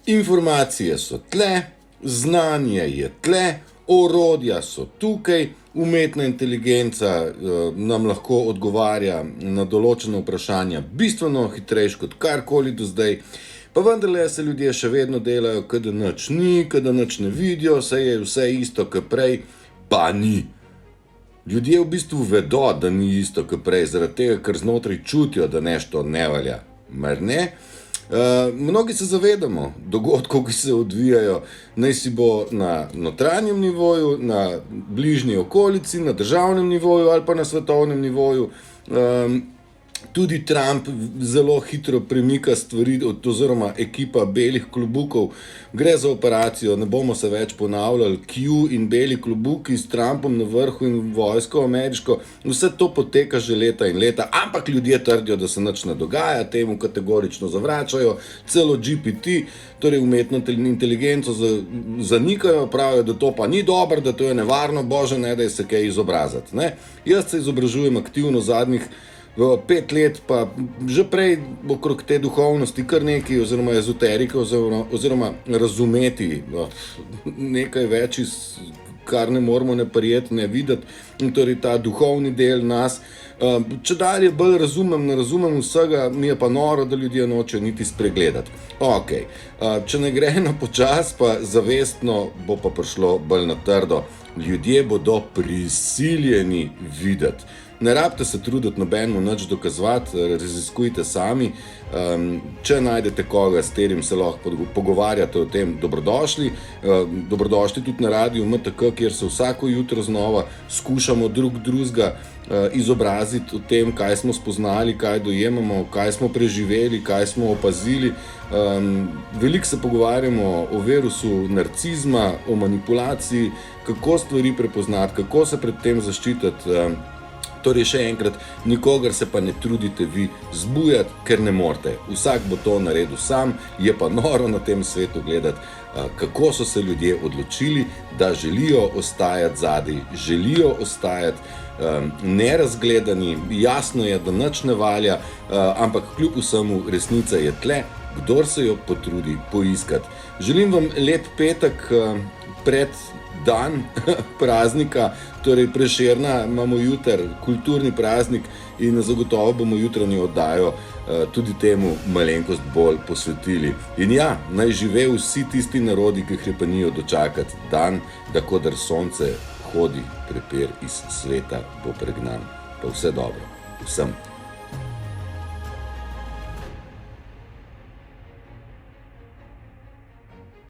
Informacije so tle, znanje je tle, orodja so tukaj, umetna inteligenca nam lahko odgovarja na določene vprašanja bistveno hitrejš kot karkoli do zdaj, pa vendarle se ljudje še vedno delajo, kot da nič ni, kot da nič ne vidijo, saj je vse isto kot prej, pa ni. Ljudje v bistvu vedo, da ni isto kot prej, zaradi tega, ker znotraj čutijo, da nešto ne velja, mar ne? Mnogi se zavedamo dogodkov, ki se odvijajo, naj si bo na notranjem nivoju, na bližnji okolici, na državnem nivoju ali pa na svetovnem nivoju. Tudi Trump zelo hitro premika stvari, oziroma ekipa belih klobukov. Gre za operacijo, ne bomo se več ponavljali, Q in beli klobuki s Trumpom na vrhu in vojsko ameriško. Vse to poteka že leta in leta, ampak ljudje trdijo, da se nič ne dogaja, temu kategorično zavračajo. Celo GPT, torej umetno inteligenco, zanikajo, pravijo, da to pa ni dobro, da to je nevarno, bože, ne daj se kaj izobraziti. Jaz se izobražujem aktivno zadnjih 5 let, pa že prej okrog te duhovnosti kar nekaj, oziroma ezoterike, oziroma razumeti nekaj več, kar ne moramo ne prijeti, ne videti, in torej ta duhovni del nas. Če dalje bolj ne razumem vsega, mi je pa noro, da ljudje nočejo niti spregledati. Okej, če ne gre na počas, pa zavestno bo pa prišlo bolj na trdo. Ljudje bodo prisiljeni videti. Ne rabite se truditi nobenemu nič dokazovati, raziskujte sami. Če najdete koga, s katerim se lahko pogovarjate o tem, dobrodošli. Dobrodošli tudi na Radiu MTK, kjer se vsako jutro znova skušamo drugega izobraziti o tem, kaj smo spoznali, kaj dojemamo, kaj smo preživeli, kaj smo opazili. Veliko se pogovarjamo o virusu narcizma, o manipulaciji, kako stvari prepoznati, kako se pred tem zaščititi. Torej še enkrat, nikogar se pa ne trudite vi zbujati, ker ne morete. Vsak bo to naredil sam, je pa noro na tem svetu gledati, kako so se ljudje odločili, da želijo ostajati zadaj, želijo ostajati nerazgledani. Jasno je, da nič ne valja, ampak kljub vsemu resnica je tle, kdor se jo potrudi poiskati. Želim vam lep petek pred dan praznika, torej Prešerna imamo jutri, kulturni praznik, in zagotovo bomo jutranjo oddajo tudi temu malenkost bolj posvetili. In ja, naj žive vsi tisti narodi, ki hrepenijo dočakati dan, da kodar sonce hodi, prepir iz sveta bo pregnan. Pa vse dobro vsem.